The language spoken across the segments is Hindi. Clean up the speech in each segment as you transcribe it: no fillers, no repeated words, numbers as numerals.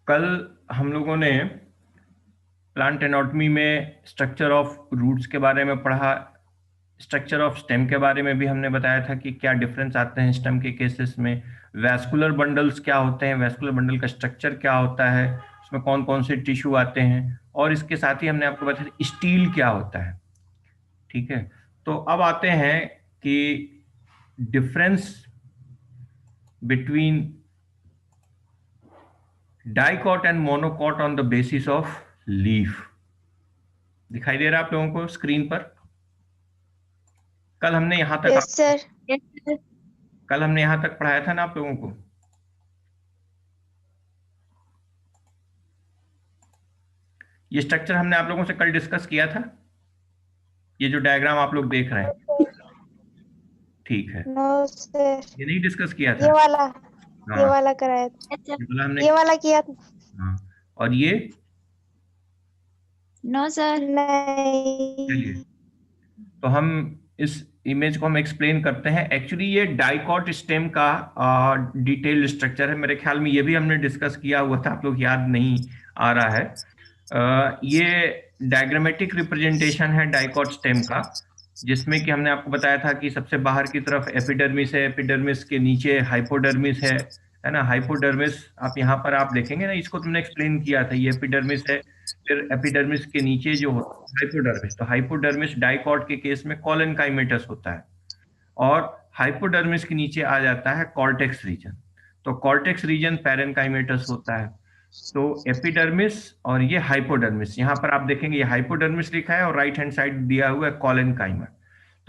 कल हम लोगों ने प्लांट एनाटॉमी में स्ट्रक्चर ऑफ रूट्स के बारे में पढ़ा। स्ट्रक्चर ऑफ स्टेम के बारे में भी हमने बताया था कि क्या डिफरेंस आते हैं स्टेम के केसेस में। वैस्कुलर बंडल्स क्या होते हैं, वैस्कुलर बंडल का स्ट्रक्चर क्या होता है, उसमें कौन कौन से टिश्यू आते हैं, और इसके साथ ही हमने आपको बताया स्टील क्या होता है। ठीक है, तो अब आते हैं कि difference between dicot and monocot on the basis of leaf. दिखाई दे रहा है आप लोगों को स्क्रीन पर? कल हमने यहां तक यस सर। कल हमने यहां तक पढ़ाया था ना आप लोगों को। ये स्ट्रक्चर हमने आप लोगों से कल डिस्कस किया था, ये जो डायग्राम आप लोग देख रहे हैं। ठीक है, नो सर। ये नहीं डिस्कस किया ये था। वाला ये हाँ, वाला कराया था। ये बोला हमने। ये वाला किया था। हाँ, और ये नो सर। चलिए, नहीं। तो हम इस इमेज को हम एक्सप्लेन करते हैं। एक्चुअली ये डाइकॉट स्टेम का डिटेल स्ट्रक्चर है। मेरे ख्याल में ये भी हमने डिस्कस किया हुआ था, आप लोग याद नहीं आ रहा है। ये डायग्रामेटिक रिप्रेजेंटेशन है डाइकॉट स्टेम का, जिसमें कि हमने आपको बताया था कि सबसे बाहर की तरफ एपिडर्मिस है, एपिडर्मिस के नीचे हाइपोडर्मिस है ना। हाइपोडर्मिस आप यहाँ पर आप देखेंगे ना, इसको तुमने एक्सप्लेन किया था, ये एपिडर्मिस है। फिर एपिडर्मिस के नीचे जो हाइपोडर्मिस, तो हाइपोडर्मिस डाइकॉट के केस में कॉलन काइमेटस होता है, और हाइपोडर्मिस के नीचे आ जाता है कॉर्टेक्स रीजन। तो कॉर्टेक्स रीजन पैरेनकाइमेटस होता है। तो एपिडर्मिस और ये हाइपोडर्मिस, यहाँ पर आप देखेंगे ये हाइपोडर्मिस लिखा है और राइट हैंड साइड दिया हुआ है कॉलेनकाइमा।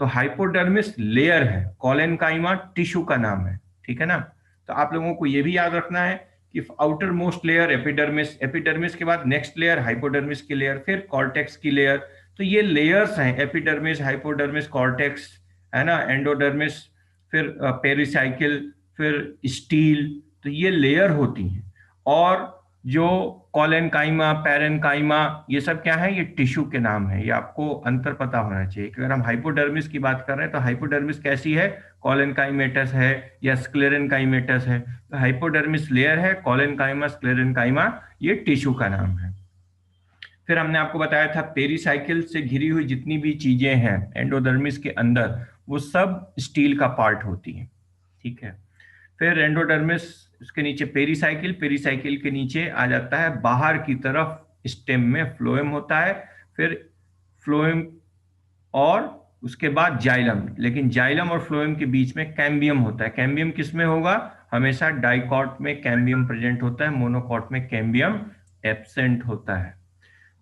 तो हाइपोडर्मिस लेयर है, कॉलेनकाइमा टिश्यू का नाम है। ठीक है ना। तो आप लोगों को ये भी याद रखना है कि outer most layer epidermis, epidermis के बाद नेक्स्ट लेयर हाइपोडर्मिस की लेयर, फिर कॉर्टेक्स की लेयर। तो ये लेयर्स हैं, एपिडर्मिस, हाइपोडर्मिस, कॉर्टेक्स, है ना, एंडोडर्मिस, फिर पेरिसाइकिल, फिर स्टील। तो ये लेयर होती हैं। और जो कॉलेनकाइमा, पैरेनकाइमा, ये सब क्या है, ये टिश्यू के नाम है। ये आपको अंतर पता होना चाहिए कि अगर हम हाइपोडर्मिस की बात कर रहे हैं तो हाइपोडर्मिस कैसी है, कॉलेनकाइमेटस है या स्क्लेरेनकाइमेटस है। तो हाइपोडर्मिस लेयर है, कॉलेनकाइमा, स्क्लेरेनकाइमा ये टिश्यू का नाम है। फिर हमने आपको बताया था पेरीसाइकिल से घिरी हुई जितनी भी चीजें हैं एंडोडर्मिस के अंदर, वो सब स्टील का पार्ट होती हैं। ठीक है। फिर एंडोडर्मिस, उसके नीचे पेरीसाइकिल, पेरीसाइकिल के नीचे आ जाता है बाहर की तरफ स्टेम में फ्लोएम होता है। फिर फ्लोएम और उसके बाद जाइलम, लेकिन जाइलम और फ्लोएम के बीच में कैम्बियम होता है। कैम्बियम किस में होगा, हमेशा डाइकॉट में कैम्बियम प्रेजेंट होता है, मोनोकॉट में कैम्बियम एब्सेंट होता है।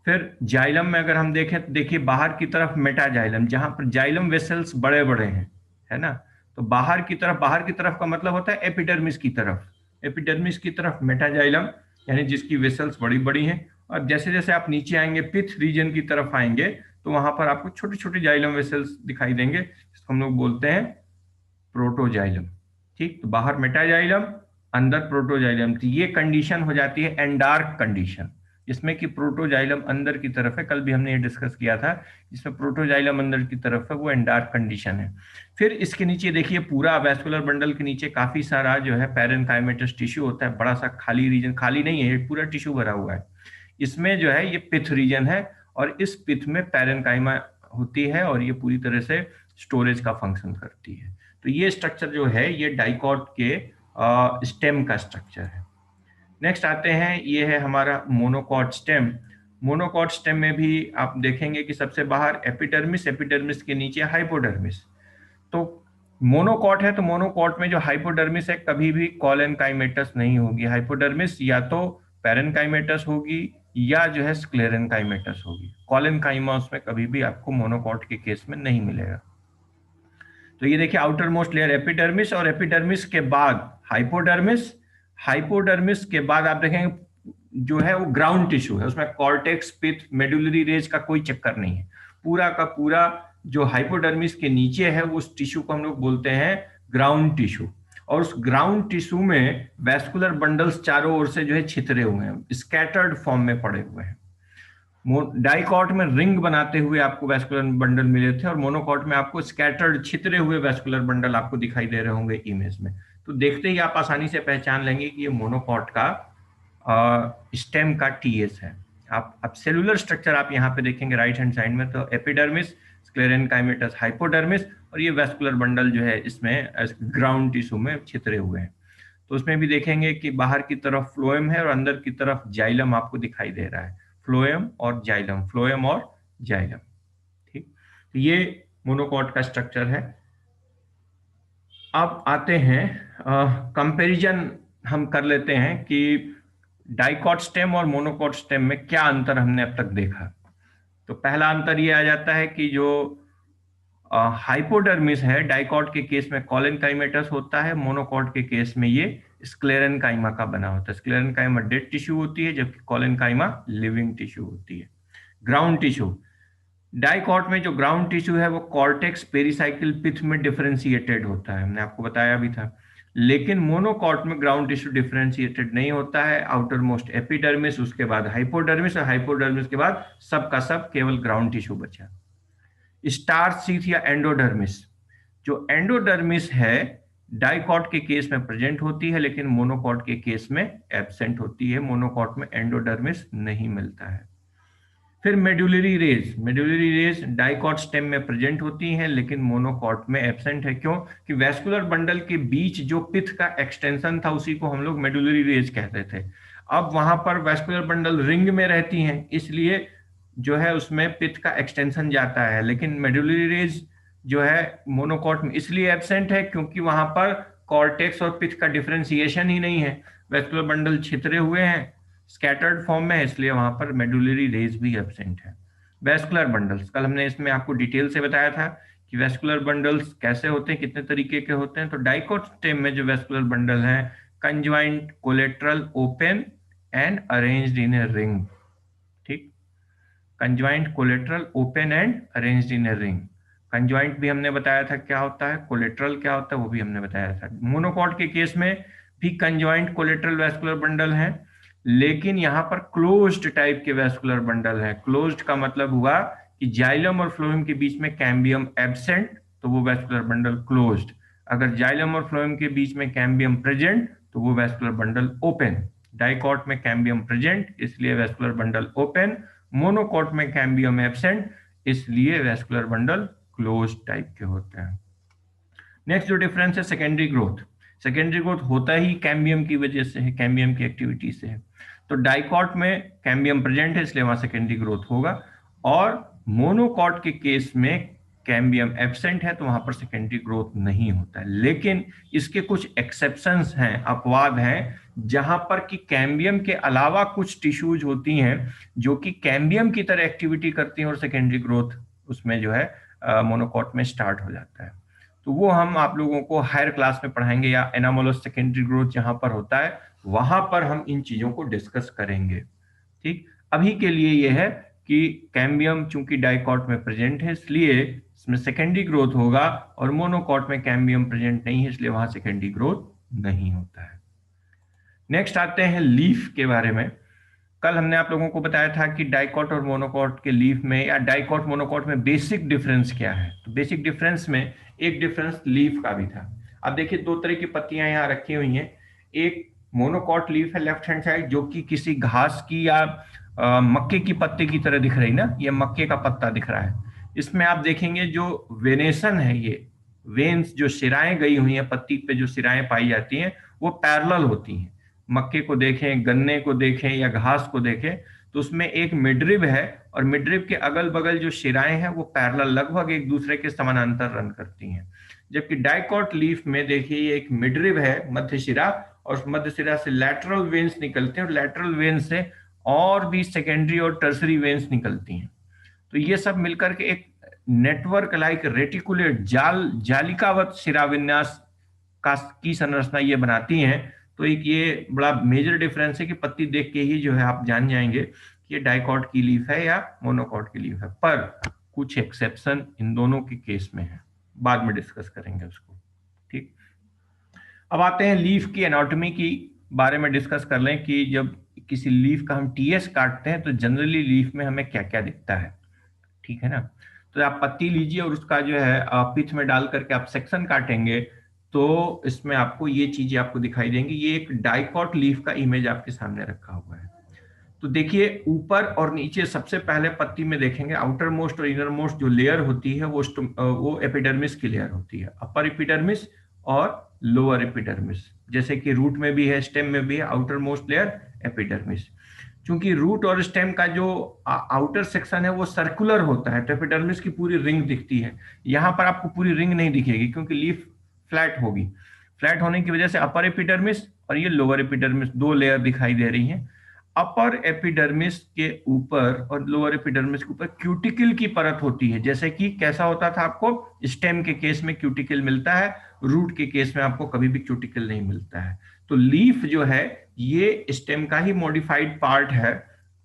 फिर जाइलम में अगर हम देखें तो देखिए बाहर की तरफ मेटाजाइलम, जहां पर जाइलम वेसल्स बड़े बड़े हैं, है ना। तो बाहर की तरफ, बाहर की तरफ का मतलब होता है एपिडर्मिस की तरफ, एपिडर्मिस की तरफ मेटाजाइलम, यानी जिसकी वेसल्स बड़ी बड़ी हैं। और जैसे जैसे आप नीचे आएंगे, पिथ रीजन की तरफ आएंगे, तो वहां पर आपको छोटे छोटे जाइलम वेसल्स दिखाई देंगे, जिसको हम लोग बोलते हैं प्रोटोजाइलम। ठीक, तो बाहर मेटाजाइलम, अंदर प्रोटोजाइलम। तो ये कंडीशन हो जाती है एंडार्क कंडीशन, जिसमें कि प्रोटोजाइलम अंदर की तरफ है। कल भी हमने ये डिस्कस किया था, जिसमें प्रोटोजाइलम अंदर की तरफ है, वो एंडार्क कंडीशन है। फिर इसके नीचे देखिए पूरा वैस्कुलर बंडल के नीचे काफी सारा जो है पैरेनकाइमेटस टिश्यू होता है, बड़ा सा खाली रीजन, खाली नहीं है, ये पूरा टिश्यू भरा हुआ है। इसमें जो है ये पिथ रीजन है, और इस पिथ में पैरेनकाइमा होती है, और ये पूरी तरह से स्टोरेज का फंक्शन करती है। तो ये स्ट्रक्चर जो है ये डाइकॉट के स्टेम का स्ट्रक्चर है। नेक्स्ट आते हैं, ये है हमारा मोनोकॉट स्टेम। मोनोकॉट स्टेम में भी आप देखेंगे कि सबसे बाहर एपिडर्मिस, एपिडर्मिस के नीचे हाइपोडर्मिस। तो मोनोकॉट है, तो मोनोकॉट में जो हाइपोडर्मिस है कभी भी कॉलेनकाइमेटस नहीं होगी। हाइपोडर्मिस या तो पैरेनकाइमेटस होगी या जो है स्क्लेरेनकाइमेटस होगी। कॉलेनकाइमा उसमें कभी भी आपको मोनोकॉट के केस में नहीं मिलेगा। तो ये देखिए आउटर मोस्ट लेयर एपिडर्मिस, और एपिडर्मिस के बाद हाइपोडर्मिस, हाइपोडर्मिस के बाद आप देखेंगे जो है वो ग्राउंड टिश्यू है, उसमें कॉर्टेक्स, पिथ, मेडुलरी रेज का कोई चक्कर नहीं है। पूरा का पूरा जो हाइपोडर्मिस के नीचे है उस टिश्यू को हम लोग बोलते हैं ग्राउंड टिश्यू। और उस ग्राउंड टिश्यू में वैस्कुलर बंडल्स चारों ओर से जो है छितरे हुए हैं, स्कैटर्ड फॉर्म में पड़े हुए हैं। डाइकॉट में रिंग बनाते हुए आपको वैस्कुलर बंडल मिले थे, और मोनोकॉट में आपको स्कैटर्ड छितरे हुए वैस्कुलर बंडल आपको दिखाई दे रहे होंगे इमेज में। तो देखते ही आप आसानी से पहचान लेंगे कि ये मोनोकॉट का स्टेम का टीएस है। आप सेलुलर स्ट्रक्चर आप यहाँ पे देखेंगे राइट हैंड साइड में, तो एपिडर्मिस, स्क्लेरेनकाइमेटस, हाइपोडर्मिस, और ये वेस्कुलर बंडल जो है इसमें ग्राउंड टिश्यू में छितरे हुए हैं। तो उसमें भी देखेंगे कि बाहर की तरफ फ्लोएम है और अंदर की तरफ जाइलम आपको दिखाई दे रहा है। फ्लोएम और जाइलम, फ्लोएम और जाइलम। ठीक, तो ये मोनोकॉट का स्ट्रक्चर है। अब आते हैं कंपैरिजन हम कर लेते हैं कि डाइकॉट स्टेम और मोनोकॉट स्टेम में क्या अंतर हमने अब तक देखा। तो पहला अंतर ये आ जाता है कि जो हाइपोडर्मिस है डाइकॉट के केस में कॉलेनकाइमेटस होता है, मोनोकॉट के केस में ये स्क्लेरेनकाइमा का बना होता है। स्क्लेरेनकाइमा डेड टिश्यू होती है जबकि कॉलेनकाइमा लिविंग टिश्यू होती है। ग्राउंड टिश्यू, डाइकॉट में जो ग्राउंड टिश्यू है वो कॉर्टेक्स पेरिसाइकिल पिथ में डिफरेंशिएटेड होता है, हमने आपको बताया भी था। लेकिन मोनोकॉट में ग्राउंड टिश्यू डिफरेंशिएटेड नहीं होता है। आउटर मोस्ट एपिडर्मिस, उसके बाद हाइपोडर्मिस, और हाइपोडर्मिस के बाद सब का सब केवल ग्राउंड टिश्यू बचा। स्टार्च शीथ या एंडोडर्मिस, जो एंडोडर्मिस है डाइकॉट के केस में प्रेजेंट होती है लेकिन मोनोकॉट के केस में एब्सेंट होती है। मोनोकॉट में एंडोडर्मिस नहीं मिलता है। फिर medullary rays, medullary rays dicot stem में प्रेजेंट होती हैं लेकिन मोनोकॉट में एब्सेंट है। क्यों? कि वेस्कुलर बंडल के बीच जो पिथ का एक्सटेंशन था उसी को हम लोग मेडुलरी रेज कहते थे। अब वहां पर वेस्कुलर बंडल रिंग में रहती हैं, इसलिए जो है उसमें पिथ का एक्सटेंशन जाता है। लेकिन मेडुलरी रेज जो है मोनोकॉट में इसलिए एब्सेंट है क्योंकि वहां पर कॉर्टेक्स और पिथ का डिफरेंशिएशन ही नहीं है। वेस्कुलर बंडल छितरे हुए हैं, स्कैटर्ड फॉर्म में है, इसलिए वहां पर मेडुलरी रेज भी एब्सेंट है। वेस्कुलर बंडल्स, कल हमने इसमें आपको डिटेल से बताया था कि वेस्कुलर बंडल्स कैसे होते हैं, कितने तरीके के होते हैं। तो डाइकॉट स्टेम में जो वेस्कुलर बंडल हैं, conjoint, collateral, open and arranged in a ring. ठीक, conjoint, collateral, open and arranged in a ring. Conjoint भी हमने बताया था क्या होता है, कोलेट्रल क्या होता है वो भी हमने बताया था। मोनोकॉट के केस में भी कंज्वाइंट कोलेट्रल वेस्कुलर बंडल हैं, लेकिन यहां पर क्लोज्ड टाइप के वेस्कुलर बंडल हैं। क्लोज्ड का मतलब हुआ कि जाइलम और फ्लोएम के बीच में कैम्बियम एब्सेंट, तो वो वेस्कुलर बंडल क्लोज्ड। अगर जाइलम और फ्लोएम के बीच में कैम्बियम प्रेजेंट तो वो वेस्कुलर बंडल ओपन। डाइकॉट में कैम्बियम प्रेजेंट इसलिए वेस्कुलर बंडल ओपन, मोनोकॉट में कैम्बियम एब्सेंट इसलिए वेस्कुलर बंडल क्लोज टाइप के होते हैं। नेक्स्ट जो डिफरेंस है सेकेंडरी ग्रोथ। सेकेंडरी ग्रोथ होता ही कैम्बियम की वजह से है, कैम्बियम की एक्टिविटी से है। तो डाइकॉट में कैम्बियम प्रेजेंट है इसलिए वहां सेकेंडरी ग्रोथ होगा, और मोनोकॉट के केस में कैम्बियम एब्सेंट है तो वहां पर सेकेंडरी ग्रोथ नहीं होता है। लेकिन इसके कुछ एक्सेप्शंस हैं, अपवाद हैं, जहां पर कि कैम्बियम के अलावा कुछ टिश्यूज होती हैं जो कि कैम्बियम की तरह एक्टिविटी करती हैं और सेकेंडरी ग्रोथ उसमें जो है मोनोकॉट में स्टार्ट हो जाता है। तो वो हम आप लोगों को हायर क्लास में पढ़ाएंगे, या एनामोलस सेकेंडरी ग्रोथ जहां पर होता है वहां पर हम इन चीजों को डिस्कस करेंगे। ठीक, अभी के लिए ये है कि कैम्बियम चूंकि डाइकॉट में प्रेजेंट है इसलिए इसमें सेकेंडरी ग्रोथ होगा, और मोनोकॉट में कैम्बियम प्रेजेंट नहीं है इसलिए वहां सेकेंडरी ग्रोथ नहीं होता है। नेक्स्ट आते हैं लीफ के बारे में। कल हमने आप लोगों को बताया था कि डाइकॉट और मोनोकॉट के लीफ में या डाइकॉट मोनोकॉट में बेसिक डिफरेंस क्या है। तो बेसिक डिफरेंस में एक डिफरेंस लीफ का भी था। अब देखिए दो तरह की पत्तियां यहाँ रखी हुई हैं। एक मोनोकॉट लीफ है लेफ्ट हैंड साइड, जो कि किसी घास की या मक्के की पत्ते की तरह दिख रही ना, ये मक्के का पत्ता दिख रहा है। इसमें आप देखेंगे जो वेनेशन है, ये वेन्स जो शिराएं गई हुई हैं पत्ती पे, जो शिराएं पाई जाती हैं वो पैरेलल होती हैं। मक्के को देखें, गन्ने को देखें या घास को देखें तो उसमें एक मिडरिब है, और मिडरिब के अगल बगल जो शिराएं हैं वो पैरेलल लगभग एक दूसरे के समानांतर रन करती हैं। जबकि डाइकॉट लीफ में देखिए ये एक मिडरिब है, मध्य शिरा, और उस मध्य शिरा से लैटरल वेन्स निकलते हैं और लैटरल वेन्स से और भी सेकेंडरी और टर्सरी वेन्स निकलती हैं। तो ये सब मिलकर के एक नेटवर्क लाइक रेटिकुलेट जालिकावत शिराविन्यास का की संरचना ये बनाती हैं। तो एक ये बड़ा मेजर डिफरेंस है कि पत्ती देख के ही जो है आप जान जाएंगे कि ये डाइकॉट की लीफ है या मोनोकॉट की लीफ है। पर कुछ एक्सेप्शन इन दोनों के केस में है, बाद में डिस्कस करेंगे उसको। ठीक, अब आते हैं लीफ की एनाटॉमी की बारे में डिस्कस कर लें कि जब किसी लीफ का हम टीएस काटते हैं तो जनरली लीफ में हमें क्या क्या दिखता है। ठीक है ना, तो आप पत्ती लीजिए और उसका जो है पिच में डाल करके आप सेक्शन काटेंगे तो इसमें आपको ये चीजें आपको दिखाई देंगी। ये एक डाइकॉट लीफ का इमेज आपके सामने रखा हुआ है। तो देखिए ऊपर और नीचे सबसे पहले पत्ती में देखेंगे आउटर मोस्ट और इनर मोस्ट जो लेयर होती है वो एपिडर्मिस की लेयर होती है, अपर एपिडर्मिस और लोअर एपिडर्मिस। जैसे कि रूट में भी है, स्टेम में भी है, आउटर मोस्ट लेयर एपिडर्मिस। क्योंकि रूट और स्टेम का जो आउटर सेक्शन है वो सर्कुलर होता है, तो एपिडर्मिस की पूरी रिंग दिखती है। यहाँ पर आपको पूरी रिंग नहीं दिखेगी क्योंकि लीफ फ्लैट होगी। फ्लैट होने की वजह से अपर एपिडर्मिस और ये लोअर एपिडर्मिस दो लेयर दिखाई दे रही हैं। अपर एपिडर्मिस के ऊपर और लोअर एपिडर्मिस के ऊपर क्यूटिकल की परत होती है। जैसे कि कैसा होता था, आपको स्टेम के केस में क्यूटिकल मिलता है, रूट के केस में आपको कभी भी क्यूटिकल नहीं मिलता है। तो लीफ जो है ये स्टेम का ही मॉडिफाइड पार्ट है,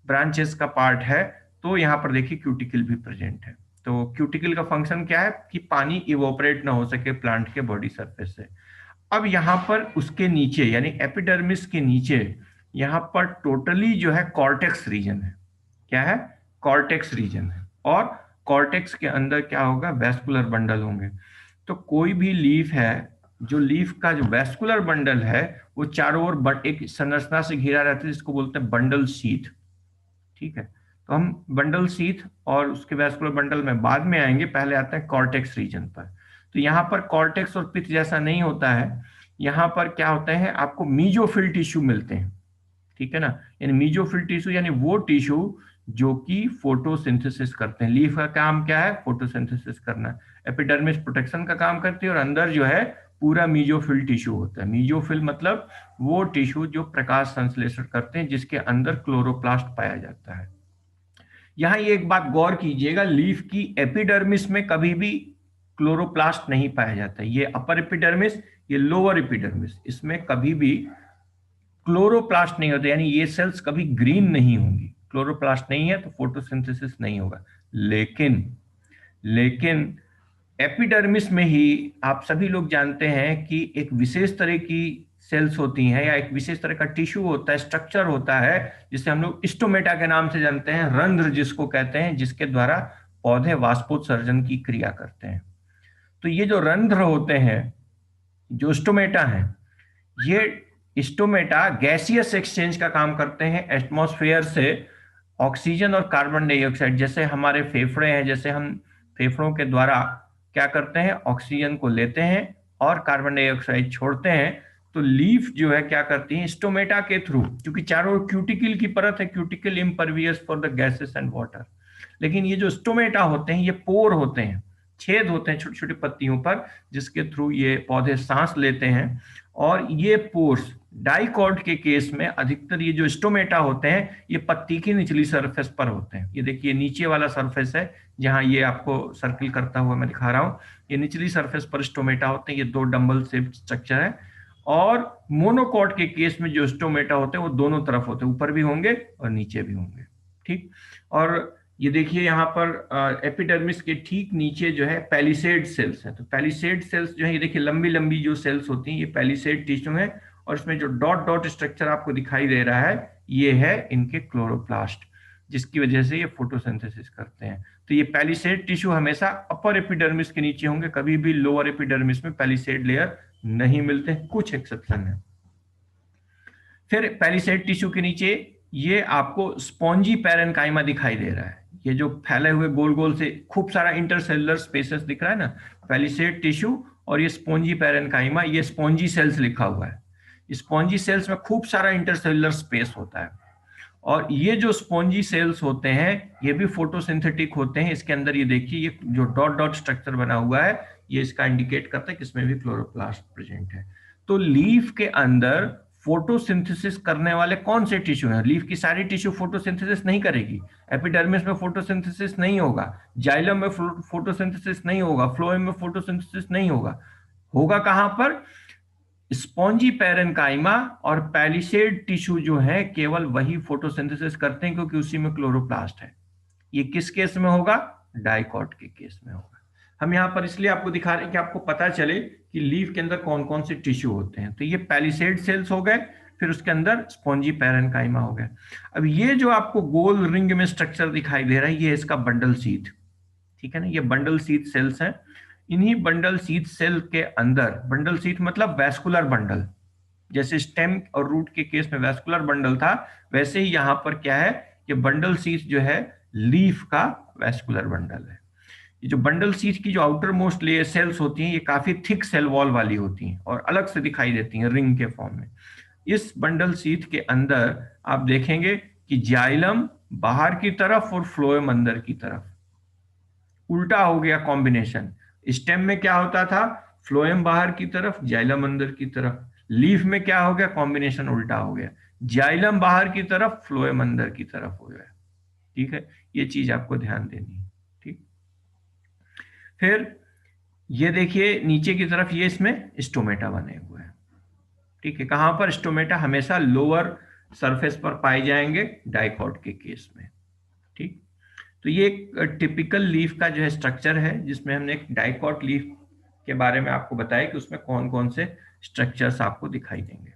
ब्रांचेस का पार्ट है। तो यहाँ पर देखिए क्यूटिकल भी प्रेजेंट है। तो क्यूटिकल का फंक्शन क्या है कि पानी इवोपरेट ना हो सके प्लांट के बॉडी सरफेस से। अब यहाँ पर उसके नीचे यानी एपिडर्मिस के नीचे यहाँ पर टोटली जो है कॉर्टेक्स रीजन है। क्या है? कॉर्टेक्स रीजन है। और कॉर्टेक्स के अंदर क्या होगा? वेस्कुलर बंडल होंगे। तो कोई भी लीफ है, जो लीफ का जो वेस्कुलर बंडल है वो चारों ओर एक संरचना से घिरा रहता है जिसको बोलते हैं बंडल शीथ। ठीक है, तो हम बंडल शीथ और उसके वेस्कुलर बंडल में बाद में आएंगे, पहले आते हैं कॉर्टेक्स रीजन पर। तो यहाँ पर कॉर्टेक्स और पिथ जैसा नहीं होता है। यहाँ पर क्या होता है, आपको मीजोफिल टिश्यू मिलते हैं। ठीक है ना, यानी मीजोफिल टिश्यू यानी वो टिश्यू जो कि फोटोसिंथेसिस करते हैं। लीफ का काम क्या है? फोटोसिंथेसिस करना। एपिडर्मिस प्रोटेक्शन का काम करती है और अंदर जो है पूरा मीजोफिल टिश्यू होता है। मीजोफिल मतलब वो टिश्यू जो प्रकाश संश्लेषण करते हैं, जिसके अंदर क्लोरोप्लास्ट पाया जाता है। यहां ये एक बात गौर कीजिएगा, लीफ की एपिडर्मिस में कभी भी क्लोरोप्लास्ट नहीं पाया जाता। ये अपर एपिडर्मिस, ये लोअर एपिडर्मिस, इसमें कभी भी क्लोरोप्लास्ट नहीं होते, यानी ये सेल्स कभी ग्रीन नहीं होंगी। क्लोरोप्लास्ट नहीं है तो फोटोसिंथेसिस नहीं होगा। लेकिन लेकिन एपिडर्मिस में ही आप सभी लोग जानते हैं कि एक विशेष तरह की सेल्स होती हैं या एक विशेष तरह का टिश्यू होता है, स्ट्रक्चर होता है, जिसे हम लोग स्टोमेटा के नाम से जानते हैं, रंध्र जिसको कहते हैं, जिसके द्वारा पौधे वाष्पोत्सर्जन की क्रिया करते हैं। तो ये जो रंध्र होते हैं, जो स्टोमेटा हैं, ये स्टोमेटा गैसियस एक्सचेंज का काम करते हैं एटमॉस्फेयर से ऑक्सीजन और कार्बन डाइऑक्साइड। जैसे हमारे फेफड़े हैं, जैसे हम फेफड़ों के द्वारा क्या करते हैं, ऑक्सीजन को लेते हैं और कार्बन डाइऑक्साइड छोड़ते हैं। तो लीफ जो है क्या करती है, स्टोमेटा के थ्रू, क्योंकि चारों ओर क्यूटिकल की परत है, cuticle impervious for the gases and water. लेकिन ये जो स्टोमेटा होते हैं ये पोर होते हैं, छेद होते हैं छोटी छोटी पत्तियों पर, जिसके थ्रू ये पौधे सांस लेते हैं। और ये पोर्स डाइकॉट के केस में अधिकतर ये जो स्टोमेटा होते हैं ये पत्ती की निचली सरफेस पर होते हैं। ये देखिए नीचे वाला सरफेस है जहां ये आपको सर्किल करता हुआ मैं दिखा रहा हूं, ये निचली सरफेस पर स्टोमेटा होते हैं। ये दो डंबल शेप स्ट्रक्चर है। और मोनोकॉट के केस में जो स्टोमेटा होते हैं वो दोनों तरफ होते हैं, ऊपर भी होंगे और नीचे भी होंगे। ठीक, और ये देखिए यहाँ पर एपिडर्मिस के ठीक नीचे जो है पैलिसेड सेल्स है। तो पैलिसेड सेल्स जो है ये देखिए लंबी लंबी जो सेल्स होती हैं ये पैलिसेड टिश्यू है। और इसमें जो डॉट डॉट स्ट्रक्चर आपको दिखाई दे रहा है ये है इनके क्लोरोप्लास्ट, जिसकी वजह से ये फोटोसिंथेसिस करते हैं। तो ये पैलिसेड टिश्यू हमेशा अपर एपिडर्मिस के नीचे होंगे, कभी भी लोअर एपिडर्मिस में पैलिसेड लेयर नहीं मिलते, कुछ एक्सेप्शन है। फिर पैलिसेड टिश्यू के नीचे ये आपको स्पॉन्जी पैरेन्काइमा दिखाई दे रहा है। ये जो फैले हुए गोल गोल से खूब सारा इंटरसेलुलर स्पेसेस दिख रहा है ना, पैलिसेड टिश्यू और ये स्पॉन्जी पैरेन्काइमा, ये स्पॉन्जी सेल्स लिखा हुआ है। स्पॉन्जी सेल्स में खूब सारा इंटरसेलुलर स्पेस होता है। और ये जो स्पॉन्जी सेल्स होते हैं ये भी फोटोसिंथेटिक होते हैं। इसके अंदर ये देखिए ये जो डॉट डॉट स्ट्रक्चर बना हुआ है ये इसका इंडिकेट करता है कि इसमें भी क्लोरोप्लास्ट प्रेजेंट है। तो लीफ के अंदर फोटोसिंथेसिस करने वाले कौन से टिश्यू हैं? लीफ की सारी टिश्यू फोटोसिंथेसिस नहीं करेगी। एपिडर्मिस में फोटोसिंथेसिस नहीं होगा, जाइलम में फोटोसिंथेसिस नहीं होगा, फ्लोएम में फोटोसिंथेसिस नहीं होगा। होगा कहां पर? स्पॉन्जी पैरेन्काइमा और पैलिसेड टिश्यू जो है केवल वही फोटोसिंथेसिस करते हैं क्योंकि उसी में क्लोरोप्लास्ट है। ये किस केस में होगा? डाइकॉट के केस में होगा। हम यहाँ पर इसलिए आपको दिखा रहे हैं कि आपको पता चले कि लीफ के अंदर कौन कौन से टिश्यू होते हैं। तो ये पैलिसेड सेल्स हो गए, फिर उसके अंदर स्पॉन्जी पैरेन्काइमा हो गए। अब ये जो आपको गोल रिंग में स्ट्रक्चर दिखाई दे रहा है ये इसका बंडल शीथ। ठीक है ना, ये बंडल शीथ सेल्स हैं। इन्हीं बंडल शीथ सेल के अंदर, बंडल शीथ मतलब वैस्कुलर बंडल, जैसे स्टेम और रूट के केस में वैस्कुलर बंडल था, वैसे ही यहां पर क्या है, ये बंडल शीथ जो है लीफ का वैस्कुलर बंडल है। ये जो बंडल शीथ की जो आउटर मोस्ट लेयर सेल्स होती हैं, ये काफी थिक सेल वॉल वाली होती हैं और अलग से दिखाई देती हैं रिंग के फॉर्म में। इस बंडल शीथ के अंदर आप देखेंगे कि जाइलम बाहर की तरफ और फ्लोएम अंदर की तरफ, उल्टा हो गया कॉम्बिनेशन। स्टेम में क्या होता था, फ्लोएम बाहर की तरफ, जाइलम अंदर की तरफ। लीफ में क्या हो गया, कॉम्बिनेशन उल्टा हो गया, जाइलम बाहर की तरफ, फ्लोएम अंदर की तरफ हो गया। ठीक है, ये चीज आपको ध्यान देनी है। ठीक, फिर ये देखिए नीचे की तरफ, ये इसमें स्टोमेटा बने हुए हैं। ठीक है, कहां पर स्टोमेटा, हमेशा लोअर सरफेस पर पाए जाएंगे डाइकॉट के केस में। ठीक, तो ये एक टिपिकल लीफ का जो है स्ट्रक्चर है, जिसमें हमने एक डाइकॉट लीफ के बारे में आपको बताया कि उसमें कौन कौन से स्ट्रक्चर्स आपको दिखाई देंगे।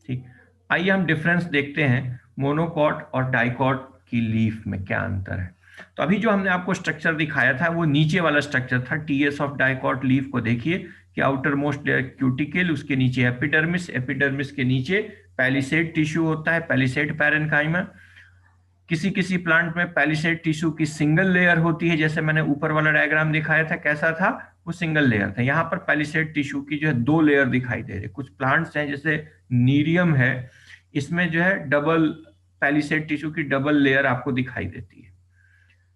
ठीक, आइए हम डिफरेंस देखते हैं मोनोकॉट और डाइकॉट की लीफ में क्या अंतर है। तो अभी जो हमने आपको स्ट्रक्चर दिखाया था वो नीचे वाला स्ट्रक्चर था, टीएस ऑफ डाइकॉट लीफ को देखिए कि आउटर मोस्ट लेयर क्यूटिकल, उसके नीचे एपिडर्मिस, एपिडर्मिस के नीचे पैलिसेड टिश्यू होता है, पैलिसेड पैरेन्काइमा। किसी किसी प्लांट में पैलिसेड टिश्यू की सिंगल लेयर होती है, जैसे मैंने ऊपर वाला डायग्राम दिखाया था कैसा था, वो सिंगल लेयर था। यहाँ पर पैलिसेड टिश्यू की जो है दो लेयर दिखाई दे रही है। कुछ प्लांट्स हैं जैसे नीरियम है, इसमें जो है डबल पैलिसेड टिश्यू की डबल लेयर आपको दिखाई देती है।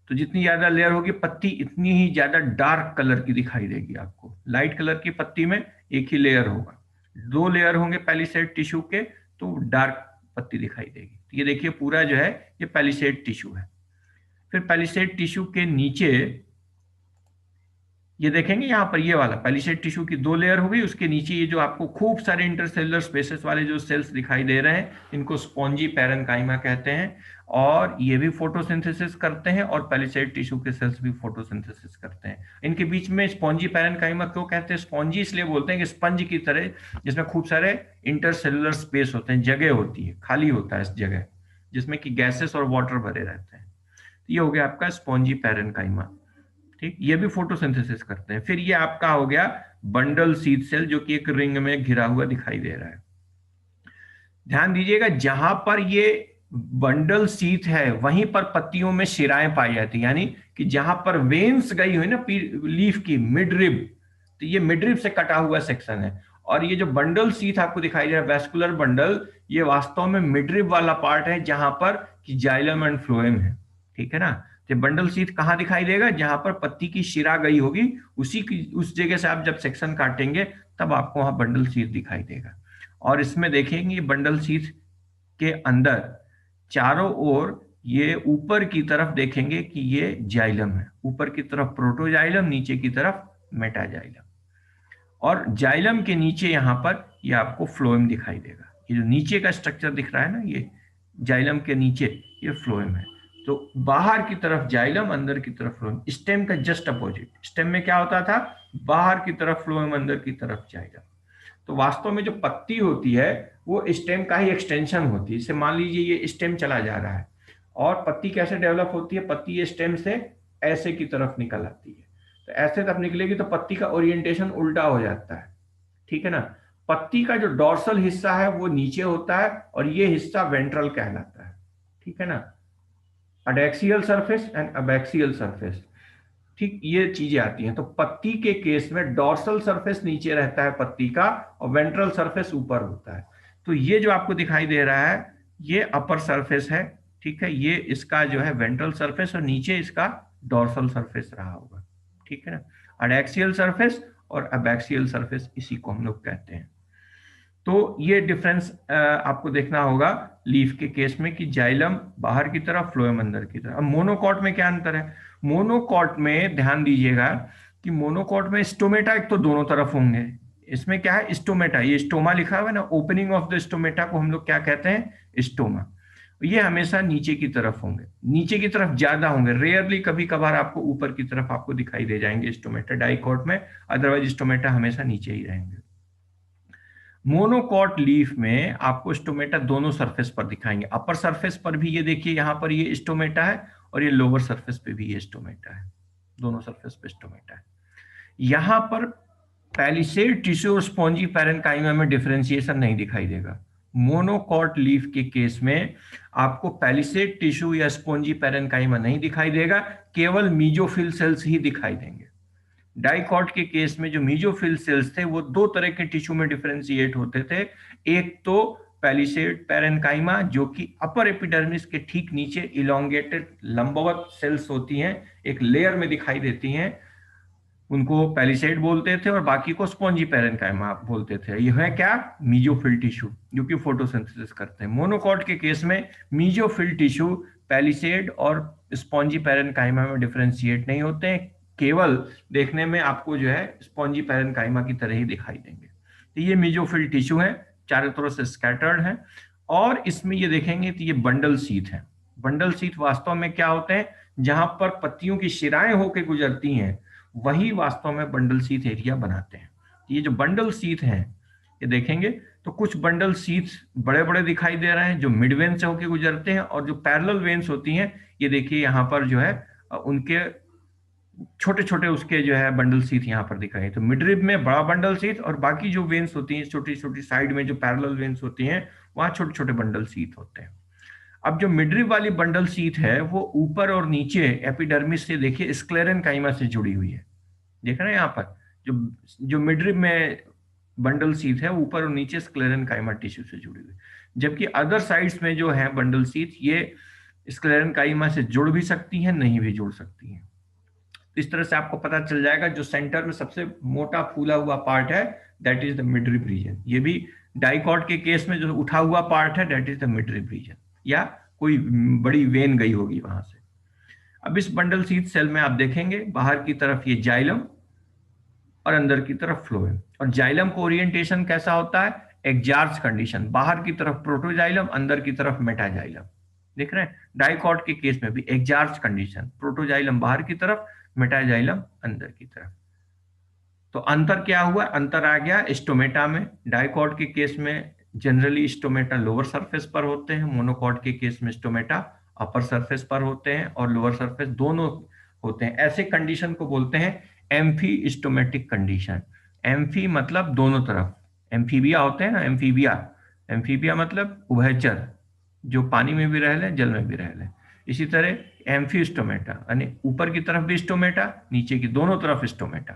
तो जितनी ज्यादा लेयर होगी पत्ती, इतनी ही ज्यादा डार्क कलर की दिखाई देगी आपको। लाइट कलर की पत्ती में एक ही लेयर होगा, दो लेयर होंगे पैलिसेड टिश्यू के तो डार्क पत्ती दिखाई देगी। तो ये देखिए पूरा जो है ये पैलिसेड टिश्यू है। फिर पैलिसेड टिश्यू के नीचे ये देखेंगे यहाँ पर ये वाला पैलिसेड टिश्यू की दो लेयर हो गई, उसके नीचे ये जो आपको खूब सारे इंटरसेलुलर स्पेसेस वाले जो सेल्स दिखाई दे रहे हैं, इनको स्पॉन्जी पैरेन्काइमा कहते हैं। और ये भी फोटोसिंथेसिस करते हैं और पैलिसेड टिश्यू के सेल्स भी फोटोसिंथेसिस करते हैं। इनके बीच में स्पॉन्जी पैरेन्काइमा क्यों कहते हैं, स्पॉन्जी इसलिए बोलते हैं कि स्पंज की तरह, जिसमें खूब सारे इंटरसेलुलर स्पेस होते हैं, जगह होती है, खाली होता है इस जगह, जिसमें कि गैसेस और वाटर भरे रहते हैं। तो ये हो गया आपका स्पॉन्जी पैरेन्काइमा। ठीक, ये भी फोटोसिंथेसिस करते हैं। फिर ये आपका हो गया बंडल सीड सेल, जो कि एक रिंग में घिरा हुआ दिखाई दे रहा है। ध्यान दीजिएगा, जहां पर ये बंडल सीथ है वहीं पर पत्तियों में शिराएं पाई जाती है, यानी कि जहां पर वेन्स गई हुई ना लीफ की मिडरिब, तो ये मिडरिब से कटा हुआ सेक्शन है। और ये जो बंडल सीथ आपको दिखाई दे रहा है वैस्कुलर बंडल, ये वास्तव में मिडरिब वाला पार्ट है जहां पर कि जाइलम एंड फ्लोएम है। ठीक है ना, तो बंडल सीथ कहाँ दिखाई देगा, जहां पर पत्ती की शिरा गई होगी, उसी की उस जगह से आप जब सेक्शन काटेंगे तब आपको वहां बंडल सीथ दिखाई देगा। और इसमें देखेंगे बंडल सीथ के अंदर चारों ओर ये ऊपर की तरफ देखेंगे कि ये जाइलम है, ऊपर की तरफ प्रोटोजाइलम, नीचे की तरफ मेटाजाइलम। और जाइलम के नीचे यहां पर ये आपको फ्लोएम दिखाई देगा। ये जो नीचे का स्ट्रक्चर दिख रहा है ना, ये जाइलम के नीचे ये फ्लोएम है। तो बाहर की तरफ जाइलम, अंदर की तरफ फ्लोएम, स्टेम का जस्ट अपोजिट। स्टेम में क्या होता था, बाहर की तरफ फ्लोएम, अंदर की तरफ जाइलम। तो वास्तव में जो पत्ती होती है वो स्टेम का ही एक्सटेंशन होती है। इसे मान लीजिए ये स्टेम चला जा रहा है और पत्ती कैसे डेवलप होती है, पत्ती ये स्टेम से ऐसे की तरफ निकल आती है। तो ऐसे तरफ निकलेगी तो पत्ती का ओरिएंटेशन उल्टा हो जाता है। ठीक है ना, पत्ती का जो डॉर्सल हिस्सा है वो नीचे होता है और ये हिस्सा वेंट्रल कहलाता है। ठीक है ना, adaxial surface and abaxial surface. ठीक, ये चीजें आती हैं। तो पत्ती के केस में डॉर्सल सरफेस नीचे रहता है पत्ती का और वेंट्रल सरफेस ऊपर होता है। तो ये जो आपको दिखाई दे रहा है ये अपर सरफेस है। ठीक है, ये इसका जो है वेंट्रल सरफेस और नीचे इसका डॉर्सल सरफेस रहा होगा। ठीक है ना, अडेक्सियल सरफेस और अबैक्सियल सरफेस, इसी को हम लोग कहते हैं। तो ये डिफरेंस आपको देखना होगा लीफ के केस में कि जाइलम बाहर की तरफ, फ्लोएम अंदर की तरफ। अब मोनोकॉट में क्या अंतर है, मोनोकॉट में ध्यान दीजिएगा कि मोनोकॉट में स्टोमेटा एक तो दोनों तरफ होंगे। इसमें क्या है, स्टोमेटा, ये स्टोमा लिखा हुआ है ना, ओपनिंग ऑफ द स्टोमेटा को हम लोग क्या कहते हैं, स्टोमा। ये हमेशा नीचे की तरफ होंगे, नीचे की तरफ ज्यादा होंगे। रेयरली कभी कभार आपको ऊपर की तरफ आपको दिखाई दे जाएंगे स्टोमेटा डाइकॉट में, अदरवाइज स्टोमेटा हमेशा नीचे ही रहेंगे। मोनोकॉट लीफ में आपको स्टोमेटा दोनों सरफेस पर दिखाएंगे। अपर सरफेस पर भी ये देखिए यहाँ पर ये स्टोमेटा है और ये लोअर सरफेस पे भी ये स्टोमेटा है। दोनों सरफेस पे स्टोमेटा है। यहां पर पैलिसेड टिश्यू और स्पॉन्जी पैरेन्काइमा में डिफरेंशिएशन नहीं दिखाई देगा। मोनोकॉट लीफ के केस में आपको पैलिसेड टिश्यू या स्पॉन्जी पैरेन्काइमा नहीं दिखाई देगा, केवल मीजोफिल सेल्स ही दिखाई देंगे। डाइकॉट के केस में जो मीजोफिल सेल्स थे वो दो तरह के टिश्यू में डिफरेंशिएट होते थे। एक तो पैलिसेड पैरेन्काइमा जो कि अपर एपिडर्मिस के ठीक नीचे इलोंगेटेड लंबवत सेल्स होती हैं, एक लेयर में दिखाई देती हैं, उनको पैलिसेड बोलते थे, और बाकी को स्पॉन्जी पैरेन्काइमा बोलते थे। यह है क्या? मीजोफिल टिश्यू जो कि फोटोसिंथेसिस करते हैं। मोनोकॉट के केस में मीजोफिल टिश्यू पैलिसेड और स्पॉन्जी पैरेन्काइमा में डिफरेंशिएट नहीं होते हैं, केवल देखने में आपको जो है स्पॉन्जी पैरेन्काइमा की तरह ही दिखाई देंगे। तो ये मीजोफिल टिश्यू है, चारों तरफ से स्कैटर्ड है। और इसमें ये देखेंगे तो ये बंडल शीथ है। बंडल शीथ वास्तव में क्या होते हैं? जहां पर पत्तियों की शिराएं होकर गुजरती हैं, वही वास्तव में बंडल शीथ एरिया बनाते हैं। ये जो बंडल शीथ हैं, ये देखेंगे तो कुछ बंडल शीथ बड़े बड़े दिखाई दे रहे हैं जो मिड वेन से होकर गुजरते हैं, और जो पैरेलल वेन्स होती हैं, ये देखिए यहाँ पर जो है उनके छोटे छोटे उसके जो है बंडल शीथ यहाँ पर दिखाई। तो मिडरिब में बड़ा बंडल शीथ, और बाकी जो वेन्स होती हैं छोटी छोटी साइड में जो पैरेलल वेन्स होती हैं, वहां छोटे छोटे बंडल शीथ होते हैं। अब जो मिडरिब वाली बंडल शीथ है वो ऊपर और नीचे एपिडर्मिस से देखिए स्क्लेरेन्काइमा से जुड़ी हुई है। देख रहे हैं यहाँ पर जो जो मिडरिब में बंडल शीथ है ऊपर और नीचे स्क्लेरेन्काइमा टिश्यू से जुड़ी हुई, जबकि अदर साइड्स में जो है बंडल शीथ ये स्क्लेरेन्काइमा से जुड़ भी सकती हैं, नहीं भी जुड़ सकती हैं। इस तरह से आपको पता चल जाएगा जो सेंटर में सबसे मोटा फूला हुआ पार्ट है that is the midrib region. ये भी डाइकॉट के केस में जो उठा हुआ पार्ट है that is the midrib region, या कोई बड़ी वेन गई होगी वहां से। अब इस बंडल शीथ सेल में आप देखेंगे बाहर की तरफ ये जाइलम और अंदर की तरफ फ्लोएम। और जाइलम को ओरिएंटेशन कैसा होता है? एग्जार्च कंडीशन, बाहर की तरफ प्रोटोजाइलम, अंदर की तरफ मेटाजाइलम। देख रहे हैं डाइकॉट के केस में भी एग्जार्च कंडीशन, प्रोटोजाइलम बाहर की तरफ, मेटाजाइलम अंदर की तरफ। तो अंतर क्या हुआ? अंतर आ गया स्टोमेटा में। डाइकॉट के केस में जनरली स्टोमेटा लोअर सरफेस पर होते हैं, मोनोकॉट के केस में स्टोमेटा अपर सरफेस पर होते हैं और लोअर सरफेस दोनों होते हैं। ऐसे कंडीशन को बोलते हैं एम्फी स्टोमेटिक कंडीशन। एम्फी मतलब दोनों तरफ, एम्फीबिया होते हैं ना, एम्फीबिया, एम्फीबिया मतलब उभयचर, जो पानी में भी रह ले जल में भी रह ले। इसी तरह एम्फी स्टोमेटा यानी ऊपर की तरफ भी स्टोमेटा, नीचे की दोनों तरफ स्टोमेटा।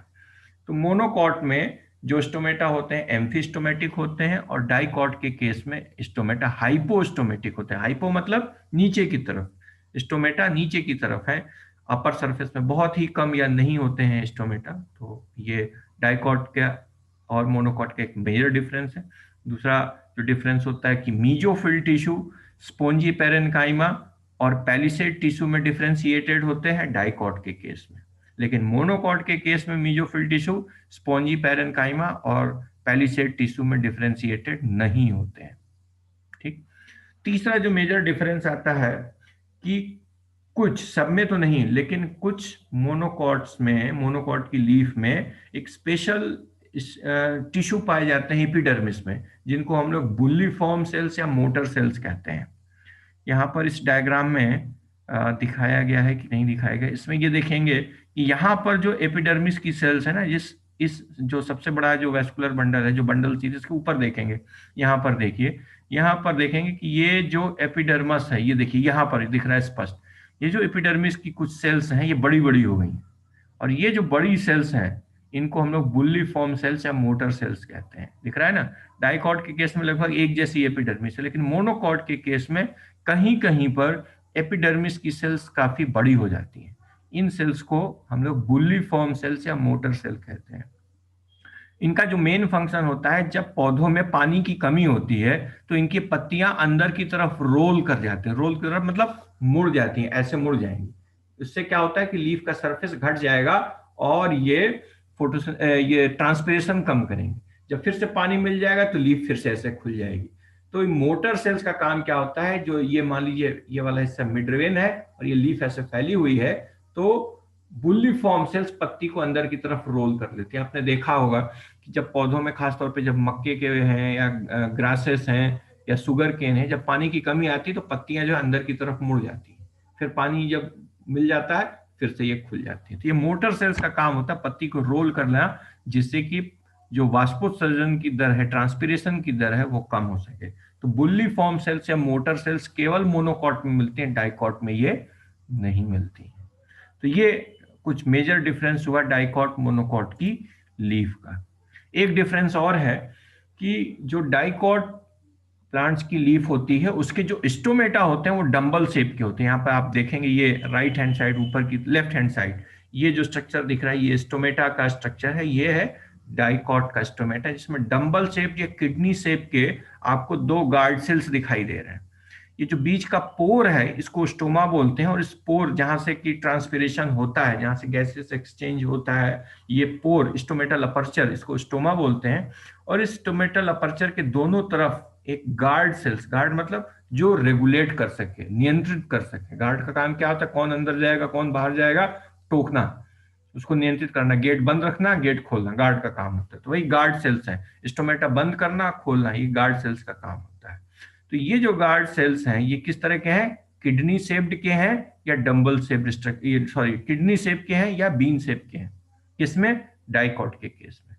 तो मोनोकॉट में जो स्टोमेटा होते हैं एम्फीस्टोमेटिक होते हैं, और डाइकॉट के केस में स्टोमेटा हाइपोस्टोमेटिक होते हैं। हाइपो मतलब नीचे की तरफ, स्टोमेटा नीचे की तरफ है, अपर सरफेस में बहुत ही कम या नहीं होते हैं स्टोमेटा। तो ये डाइकॉट का और मोनोकॉट का एक मेजर डिफरेंस है। दूसरा जो डिफरेंस होता है कि मीजोफिल टिश्यू स्पोंजी पेरेन्काइमा और पैलिसेड टिश्यू में डिफरेंशिएटेड होते हैं डाइकॉट के केस में, लेकिन मोनोकॉट के केस में मीजोफिल टिश्यू स्पॉन्जी पैरेन्काइमा और पैलिसेड टिश्यू में डिफरेंशिएटेड नहीं होते हैं। ठीक। तीसरा जो मेजर डिफरेंस आता है कि कुछ, सब में तो नहीं लेकिन कुछ मोनोकॉट्स में, मोनोकॉट की लीफ में एक स्पेशल टिश्यू पाए जाते हैं एपिडर्मिस में, जिनको हम लोग बुल्लीफॉर्म सेल्स या मोटर सेल्स कहते हैं। यहाँ पर इस डायग्राम में दिखाया गया है कि नहीं दिखाया गया, इसमें ये देखेंगे कि यहाँ पर जो एपिडर्मिस की सेल्स है ना, इस जो सबसे बड़ा जो वेस्कुलर बंडल है, जो बंडल शीथ, इसके ऊपर देखेंगे, यहाँ पर देखिए, यहाँ पर देखेंगे कि ये जो एपिडर्मस है, ये देखिए यहाँ पर दिख रहा है स्पष्ट, ये जो एपिडर्मिस की कुछ सेल्स हैं ये बड़ी बड़ी हो गई, और ये जो बड़ी सेल्स हैं इनको हम लोग बुल्लीफॉर्म सेल्स या मोटर सेल्स कहते हैं। दिख रहा है ना, डाइकॉट के केस में लगभग एक जैसी एपिडर्मिस है, लेकिन मोनोकॉट के केस में कहीं कहीं पर एपिडर्मिस की सेल्स काफी बड़ी हो जाती हैं। इन सेल्स को हम लोग बुल्लीफॉर्म सेल्स या मोटर सेल कहते हैं। इनका जो मेन फंक्शन होता है, जब पौधों में पानी की कमी होती है तो इनकी पत्तियां अंदर की तरफ रोल कर जाते हैं। रोल की तरफ मतलब मुड़ जाती हैं, ऐसे मुड़ जाएंगी। इससे क्या होता है कि लीफ का सरफेस घट जाएगा और ये ट्रांसपिरेशन कम करेंगे। जब फिर से पानी मिल जाएगा तो लीफ फिर से ऐसे खुल जाएगी। तो मोटर सेल्स का काम क्या होता है, जो ये मान लीजिए ये वाला हिस्सा मिडवेन है और ये लीफ ऐसे फैली हुई है, तो बुल्लीफॉर्म सेल्स पत्ती को अंदर की तरफ रोल कर लेती हैं। आपने देखा होगा कि जब पौधों में खासतौर पे जब मक्के के हैं या ग्रासेस हैं या सुगर केन है, जब पानी की कमी आती है तो पत्तियां जो अंदर की तरफ मुड़ जाती हैं। फिर पानी जब मिल जाता है फिर से ये खुल जाती है। तो ये मोटर सेल्स का काम होता है पत्ती को रोल करना, जिससे कि जो वाष्पोत्सर्जन की दर है, ट्रांसपीरेशन की दर है, वो कम हो सके। तो बुल्ली फॉर्म सेल्स या मोटर सेल्स केवल मोनोकॉट में मिलती हैं, डाइकॉट में ये नहीं मिलती। तो ये कुछ मेजर डिफरेंस हुआ डाइकॉट मोनोकॉट की लीफ का। एक डिफरेंस और है कि जो डाइकॉट प्लांट्स की लीफ होती है, उसके जो स्टोमेटा होते हैं वो डंबल शेप के होते हैं। यहाँ पर आप देखेंगे ये राइट हैंड साइड, ऊपर की लेफ्ट हैंड साइड, ये जो स्ट्रक्चर दिख रहा है ये स्टोमेटा का स्ट्रक्चर है, ये है डाइकॉट का स्टोमेटा, जिसमें डंबल शेप या किडनी शेप के आपको दो गार्ड सेल्स दिखाई दे रहे हैं। ये जो बीच का पोर है इसको स्टोमा बोलते हैं, और इस पोर जहां से कि ट्रांसपिरेशन होता है, जहां से गैसेस एक्सचेंज होता है, ये पोर स्टोमेटल अपर्चर, इसको स्टोमा बोलते हैं। और इस स्टोमेटल अपर्चर के दोनों तरफ एक गार्ड सेल्स, गार्ड मतलब जो रेगुलेट कर सके, नियंत्रित कर सके। गार्ड का काम क्या होता है? कौन अंदर जाएगा कौन बाहर जाएगा, टोकना, उसको नियंत्रित करना, गेट बंद रखना गेट खोलना, गार्ड का काम होता है। तो वही गार्ड सेल्स है, स्टोमेटा बंद करना खोलना, ये गार्ड सेल्स का काम होता है। तो ये जो गार्ड सेल्स हैं ये किस तरह के हैं? किडनी शेप्ड के हैं या dumbbell shaped structure, sorry kidney shape के हैं या बीन शेप के हैं, किसमें? डाइकॉट के केस में।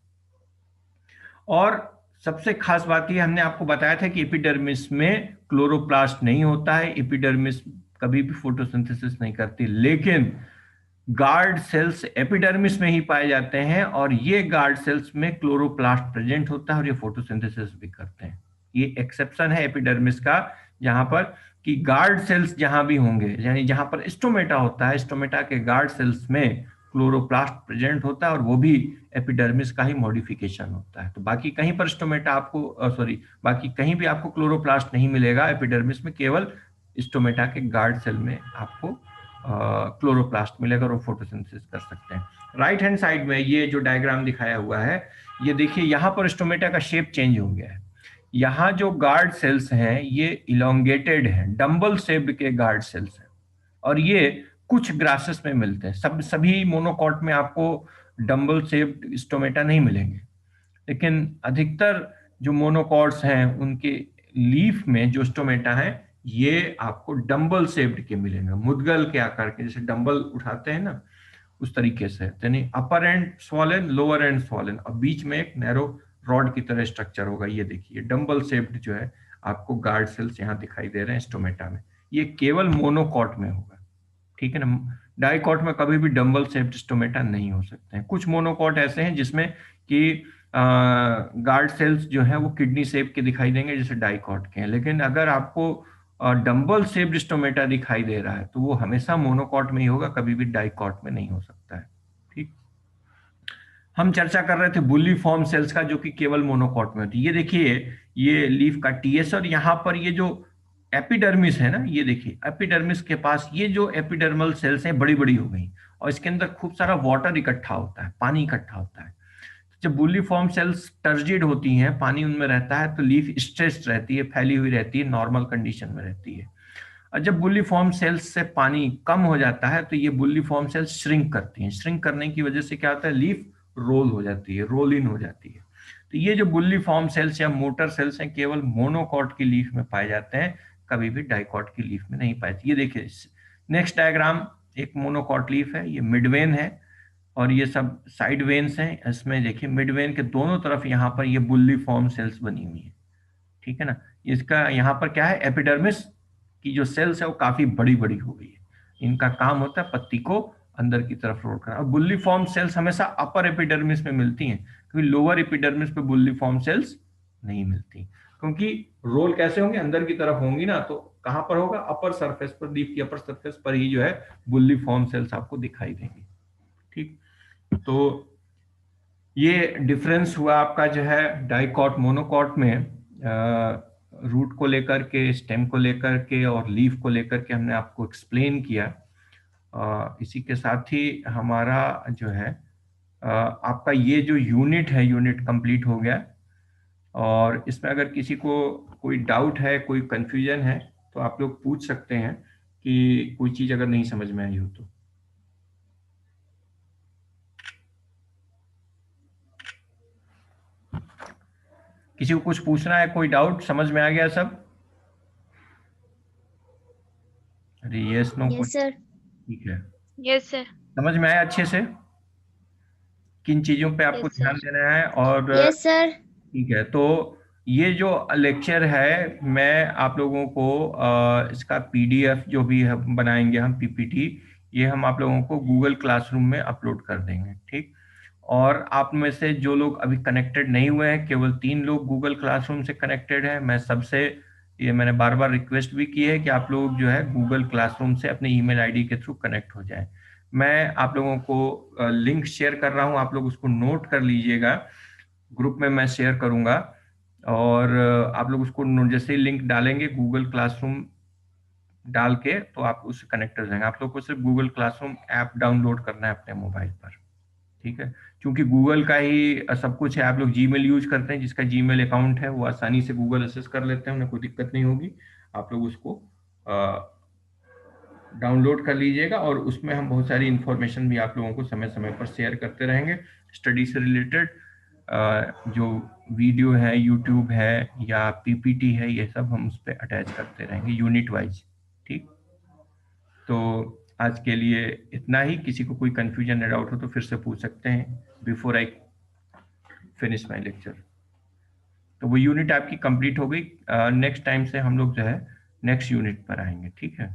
और सबसे खास बात ये हमने आपको बताया था कि एपिडर्मिस में क्लोरोप्लास्ट नहीं होता है, एपिडर्मिस कभी भी फोटोसिंथेसिस नहीं करती, लेकिन गार्ड सेल्स एपिडर्मिस में ही पाए जाते हैं, और ये गार्ड सेल्स में क्लोरोप्लास्ट प्रेजेंट होता है और ये फोटोसिंथेसिस भी करते हैं। ये एक्सेप्शन है एपिडर्मिस का, जहां पर कि गार्ड सेल्स जहां भी होंगे, यानी जहां पर स्टोमेटा होता है, स्टोमेटा के गार्ड सेल्स में क्लोरोप्लास्ट प्रेजेंट होता है, और वो भी एपिडर्मिस का ही मॉडिफिकेशन होता है। तो बाकी कहीं पर स्टोमेटा आपको सॉरी बाकी कहीं भी आपको क्लोरोप्लास्ट नहीं मिलेगा एपिडर्मिस में, केवल स्टोमेटा के गार्ड सेल में आपको क्लोरोप्लास्ट मिलेगा और वो फोटोसिंथेसिस कर सकते हैं। राइट हैंड साइड में ये जो डायग्राम दिखाया हुआ है, ये देखिए यहाँ पर स्टोमेटा का शेप चेंज हो गया है। यहाँ जो गार्ड सेल्स हैं ये इलोंगेटेड हैं, डंबल शेप्ड के गार्ड सेल्स हैं, और ये कुछ ग्रासेस में मिलते हैं। सभी मोनोकॉट में आपको डंबल शेप्ड स्टोमेटा नहीं मिलेंगे, लेकिन अधिकतर जो मोनोकॉट्स हैं उनके लीफ में जो स्टोमेटा है ये आपको डंबल शेप्ड के मिलेंगे, मुद्गल के आकार के, जैसे डंबल उठाते हैं ना उस तरीके से, यानी upper end swollen, lower end swollen, और बीच में एक नैरो रॉड की तरह स्ट्रक्चर होगा। ये देखिए डंबल शेप्ड जो है आपको गार्ड सेल्स यहाँ दिखाई दे रहे हैं स्टोमेटा में, ये केवल मोनोकॉट में होगा, ठीक है ना। डाइकॉट में कभी भी डंबल शेप्ड स्टोमेटा नहीं हो सकते हैं। कुछ मोनोकॉट ऐसे हैं जिसमें कि गार्ड सेल्स जो है वो किडनी शेप के दिखाई देंगे जैसे डाइकॉट के हैं, लेकिन अगर आपको डंबल शेप्ड स्टोमेटा दिखाई दे रहा है तो वो हमेशा मोनोकॉट में ही होगा, कभी भी डाइकॉट में नहीं हो सकता है। ठीक, हम चर्चा कर रहे थे बुल्ली फॉर्म सेल्स का, जो कि केवल मोनोकॉट में होती है। ये देखिए ये लीफ का टीएस, और यहाँ पर ये जो एपिडर्मिस है ना, ये देखिए एपिडर्मिस के पास ये जो एपिडर्मल सेल्स हैं बड़ी बड़ी हो गई, और इसके अंदर खूब सारा वाटर इकट्ठा होता है, पानी इकट्ठा होता है। जब बुल्ली फॉर्म सेल्स टर्जिड होती हैं, पानी उनमें रहता है, तो लीफ स्ट्रेस्ड रहती है, फैली हुई रहती है, नॉर्मल कंडीशन में रहती है। और जब बुल्ली फॉर्म सेल्स से पानी कम हो जाता है तो ये बुल्ली फॉर्म सेल्स श्रिंक करती हैं। श्रिंक करने की वजह से क्या होता है? लीफ रोल हो जाती है, रोल इन हो जाती है। तो ये जो बुल्ली फॉर्म सेल्स या मोटर सेल्स हैं केवल मोनोकॉट की लीफ में पाए जाते हैं, कभी भी डाइकॉट की लीफ में नहीं पाए जाते। ये देखिए नेक्स्ट डायग्राम एक मोनोकॉट लीफ है, ये मिडवेन है, और ये सब साइड वेन्स हैं। इसमें देखिए मिडवेन के दोनों तरफ यहाँ पर ये बुल्ली फॉर्म सेल्स बनी हुई है, ठीक है ना। इसका यहाँ पर क्या है? एपिडर्मिस की जो सेल्स है वो काफी बड़ी बड़ी हो गई है। इनका काम होता है पत्ती को अंदर की तरफ रोल करना। और बुल्ली फॉर्म सेल्स हमेशा अपर एपिडर्मिस में मिलती हैं, क्योंकि लोअर एपिडर्मिस पे बुल्ली फॉर्म सेल्स नहीं मिलती, क्योंकि रोल कैसे होंगे? अंदर की तरफ होंगी ना, तो कहां पर होगा? अपर सरफेस पर, लीफ की अपर सरफेस पर ही जो है बुल्ली फॉर्म सेल्स आपको दिखाई देंगी। ठीक, तो ये डिफरेंस हुआ आपका जो है डाइकॉट मोनोकॉट में, रूट को लेकर के, स्टेम को लेकर के और लीफ को लेकर के हमने आपको एक्सप्लेन किया। इसी के साथ ही हमारा जो है आपका ये जो यूनिट है, यूनिट कंप्लीट हो गया। और इसमें अगर किसी को कोई डाउट है, कोई कंफ्यूजन है, तो आप लोग पूछ सकते हैं कि कोई चीज़ अगर नहीं समझ में आई हो तो। किसी को कुछ पूछना है, कोई डाउट? समझ में आ गया सब? अरे यस नो यस कुछ? सर। ठीक है। Yes sir. समझ में आया अच्छे से किन चीजों पे आपको यस ध्यान सर। देना है? और यस सर। ठीक है, तो ये जो लेक्चर है मैं आप लोगों को इसका पीडीएफ जो भी है बनाएंगे हम पीपीटी, ये हम आप लोगों को गूगल क्लासरूम में अपलोड कर देंगे, ठीक। और आप में से जो लोग अभी कनेक्टेड नहीं हुए हैं, केवल 3 लोग गूगल क्लासरूम से कनेक्टेड हैं, मैं सबसे ये मैंने बार बार रिक्वेस्ट भी की है कि आप लोग जो है गूगल क्लासरूम से अपने ईमेल आईडी के थ्रू कनेक्ट हो जाएं। मैं आप लोगों को लिंक शेयर कर रहा हूं, आप लोग उसको नोट कर लीजिएगा, ग्रुप में मैं शेयर करूंगा। और आप लोग उसको जैसे ही लिंक डालेंगे गूगल क्लासरूम डाल के, तो आप उससे कनेक्ट हो जाएंगे। आप लोग को सिर्फ गूगल क्लासरूम ऐप डाउनलोड करना है अपने मोबाइल पर, ठीक है। क्योंकि गूगल का ही सब कुछ है, आप लोग जीमेल यूज करते हैं, जिसका जीमेल अकाउंट है वो आसानी से गूगल एक्सेस कर लेते हैं, उन्हें कोई दिक्कत नहीं होगी। आप लोग उसको डाउनलोड कर लीजिएगा, और उसमें हम बहुत सारी इंफॉर्मेशन भी आप लोगों को समय समय पर शेयर करते रहेंगे, स्टडी से रिलेटेड। जो वीडियो है, यूट्यूब है या पीपीटी है, ये सब हम उस पर अटैच करते रहेंगे यूनिट वाइज, ठीक। तो आज के लिए इतना ही। किसी को कोई कंफ्यूजन या डाउट हो तो फिर से पूछ सकते हैं before I finish my lecture. तो वो यूनिट आपकी कंप्लीट हो गई। नेक्स्ट टाइम से हम लोग जो है नेक्स्ट यूनिट पर आएंगे, ठीक है।